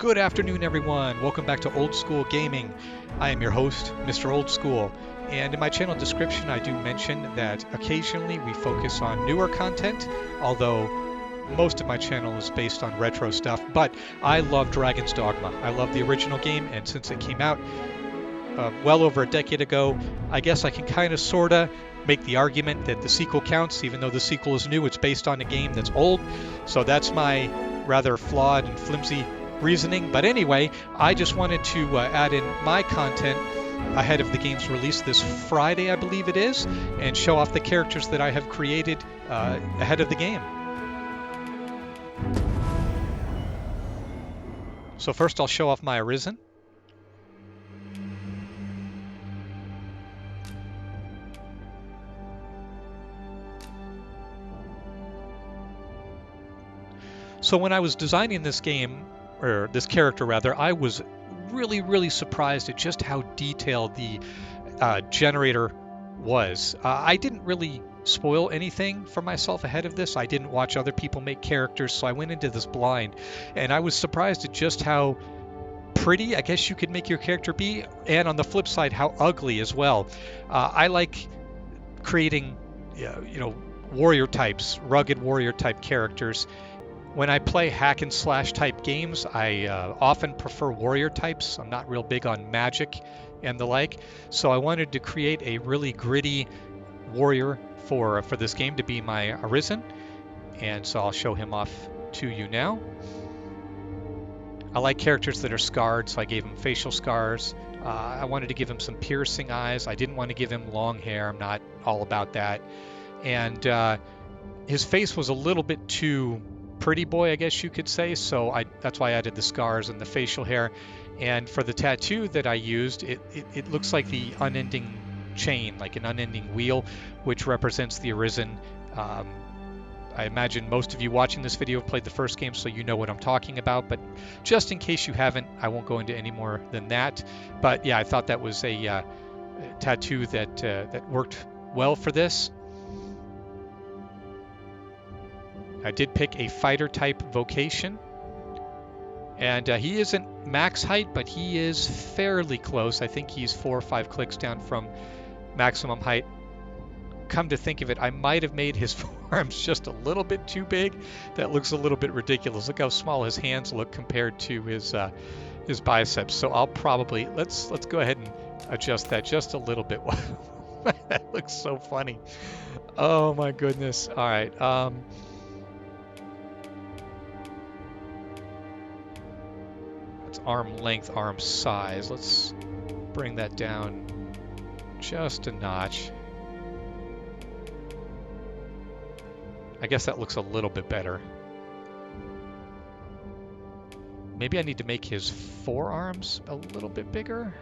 Good afternoon, everyone. Welcome back to Old School Gaming. I am your host, Mr. Old School, and in my channel description I do mention that occasionally we focus on newer content, although most of my channel is based on retro stuff, but I love Dragon's Dogma. I love the original game, and since it came out well over a decade ago, I guess I can kind of sorta make the argument that the sequel counts, even though the sequel is new. It's based on a game that's old, so that's my rather flawed and flimsy reasoning. But anyway, I just wanted to add in my content ahead of the game's release this Friday, I believe it is, and show off the characters that I have created ahead of the game. So first I'll show off my Arisen. So when I was designing this game, or this character rather, I was really surprised at just how detailed the generator was. I didn't really spoil anything for myself ahead of this. I didn't watch other people make characters, so I went into this blind, and I was surprised at just how pretty, I guess you could make your character be, and on the flip side, how ugly as well. I like creating, warrior types, rugged warrior type characters. When I play hack and slash type games, I often prefer warrior types. I'm not real big on magic and the like, so I wanted to create a really gritty warrior for this game to be my Arisen, and so I'll show him off to you now. I like characters that are scarred, so I gave him facial scars. I wanted to give him some piercing eyes. I didn't want to give him long hair. I'm not all about that. And his face was a little bit too pretty boy, I guess you could say, so that's why I added the scars and the facial hair. And for the tattoo that I used, it looks like the unending chain, like an unending wheel, which represents the Arisen. I imagine most of you watching this video have played the first game, so you know what I'm talking about, but just in case you haven't, I won't go into any more than that. But yeah, I thought that was a tattoo that worked well for this. I did pick a fighter type vocation, and he isn't max height, but he is fairly close. I think he's 4 or 5 clicks down from maximum height. Come to think of it, I might have made his forearms just a little bit too big. That looks a little bit ridiculous. Look how small his hands look compared to his biceps. So I'll probably let's go ahead and adjust that just a little bit. That looks so funny. Oh my goodness. All right. Arm length, arm size. Let's bring that down just a notch. I guess that looks a little bit better. Maybe I need to make his forearms a little bit bigger.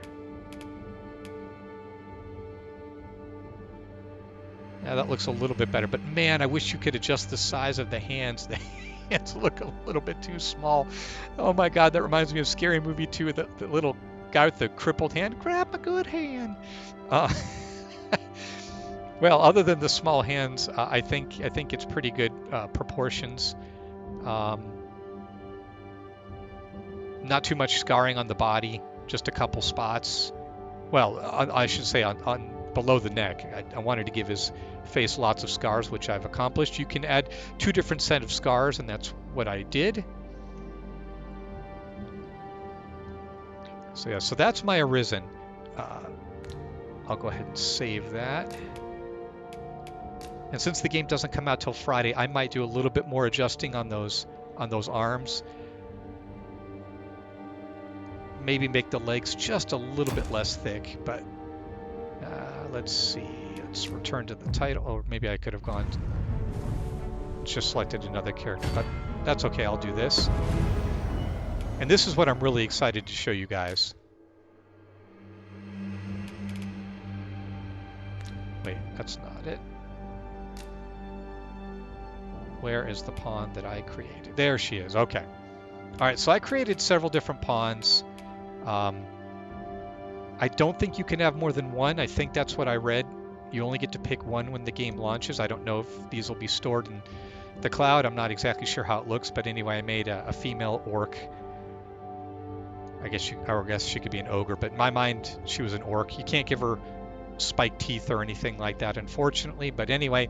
Yeah, that looks a little bit better, but man, I wish you could adjust the size of the hands. The hands look a little bit too small. Oh my god, that reminds me of Scary Movie 2, the little guy with the crippled hand. Grab a good hand. Well, other than the small hands, I think it's pretty good proportions. Not too much scarring on the body, just a couple spots. Well, I should say on below the neck. I wanted to give his face lots of scars, which I've accomplished. You can add 2 different sets of scars, and that's what I did. So yeah, so that's my Arisen. I'll go ahead and save that. And since the game doesn't come out till Friday, I might do a little bit more adjusting on those arms. Maybe make the legs just a little bit less thick, but let's see. Let's return to the title. Or maybe I could have gone just selected another character, but that's okay. I'll do this. And this is what I'm really excited to show you guys. Wait, that's not it. Where is the pawn that I created? There she is. Okay. All right, so I created several different pawns. I don't think you can have more than one. I think that's what I read. You only get to pick one when the game launches. I don't know if these will be stored in the cloud. I'm not exactly sure how it looks, but anyway, I made a female orc I guess she could be an ogre, but in my mind, she was an orc. You can't give her spiked teeth or anything like that, unfortunately. But anyway,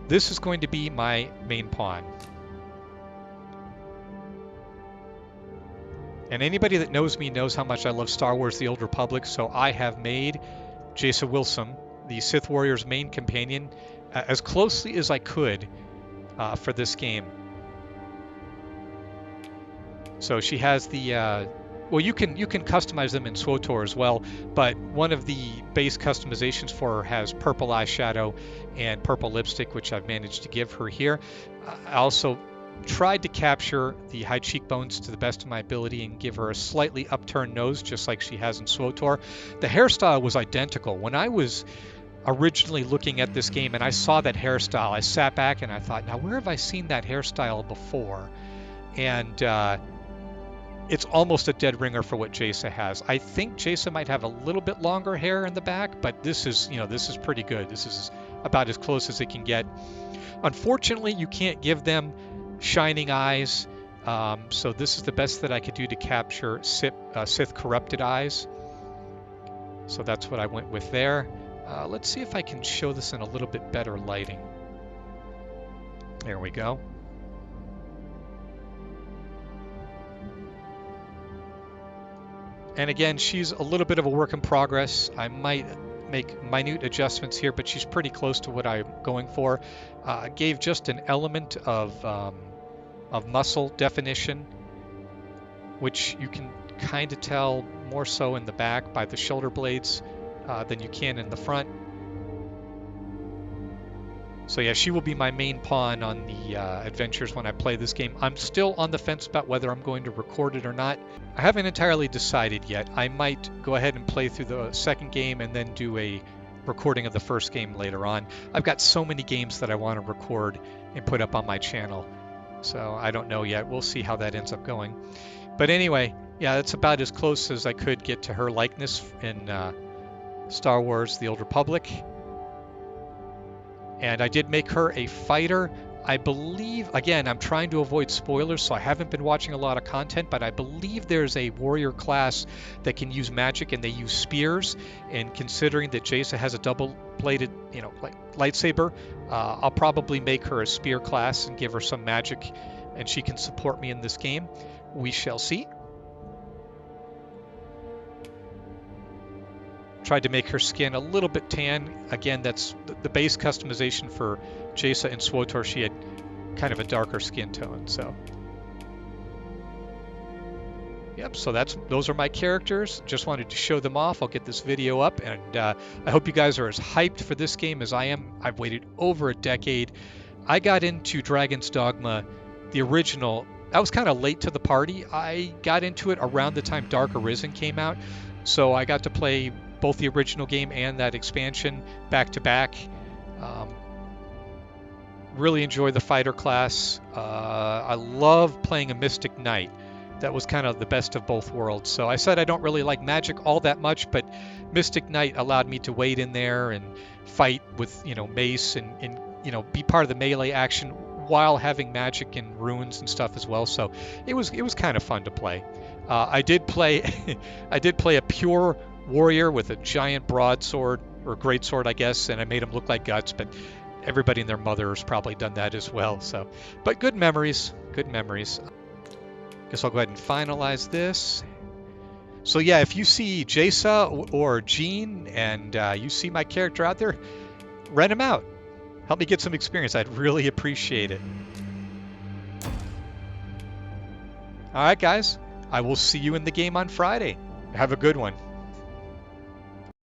this is going to be my main pawn. And anybody that knows me knows how much I love Star Wars: The Old Republic, so I have made Jaesa Willsaam, the Sith Warrior's main companion, as closely as I could for this game. So she has the well, you can customize them in SWTOR as well, but one of the base customizations for her has purple eyeshadow and purple lipstick, which I've managed to give her here. I also tried to capture the high cheekbones to the best of my ability and give her a slightly upturned nose, just like she has in SWTOR. The hairstyle was identical. When I was originally looking at this game and I saw that hairstyle, I sat back and I thought, now where have I seen that hairstyle before? And it's almost a dead ringer for what Jaesa has. I think Jaesa might have a little bit longer hair in the back, but this is pretty good. This is about as close as it can get. Unfortunately, you can't give them shining eyes, so this is the best that I could do to capture Sith corrupted eyes. So that's what I went with there. Let's see if I can show this in a little bit better lighting. There we go. And again, she's a little bit of a work in progress. I might make minute adjustments here, but she's pretty close to what I'm going for. Gave just an element of muscle definition, which you can kind of tell more so in the back by the shoulder blades than you can in the front. So yeah, she will be my main pawn on the adventures when I play this game. I'm still on the fence about whether I'm going to record it or not. I haven't entirely decided yet. I might go ahead and play through the second game and then do a recording of the first game later on. I've got so many games that I want to record and put up on my channel, so I don't know yet. We'll see how that ends up going. But anyway, yeah, that's about as close as I could get to her likeness in Star Wars: The Old Republic. And I did make her a fighter. I believe, again, I'm trying to avoid spoilers, so I haven't been watching a lot of content, but I believe there's a warrior class that can use magic and they use spears. And considering that Jaesa has a double-bladed, lightsaber, I'll probably make her a spear class and give her some magic, and she can support me in this game. We shall see. Tried to make her skin a little bit tan. Again, that's the base customization for Jaesa in SWTOR. She had kind of a darker skin tone, so. Yep, so those are my characters. Just wanted to show them off. I'll get this video up, and I hope you guys are as hyped for this game as I am. I've waited over a decade. I got into Dragon's Dogma, the original. I was kind of late to the party. I got into it around the time Dark Arisen came out, so I got to play both the original game and that expansion back to back. Really enjoy the fighter class. I love playing a Mystic Knight. That was kind of the best of both worlds. So I said I don't really like magic all that much, but Mystic Knight allowed me to wade in there and fight with mace and be part of the melee action while having magic and runes and stuff as well. So it was kind of fun to play. I did play a pure warrior with a giant broadsword, or greatsword, I guess, and I made him look like guts, but everybody and their mother has probably done that as well. So, but good memories. Guess I'll go ahead and finalize this. So yeah, if you see Jaesa or Jean and you see my character out there, rent him out. Help me get some experience. I'd really appreciate it. All right, guys. I will see you in the game on Friday. Have a good one.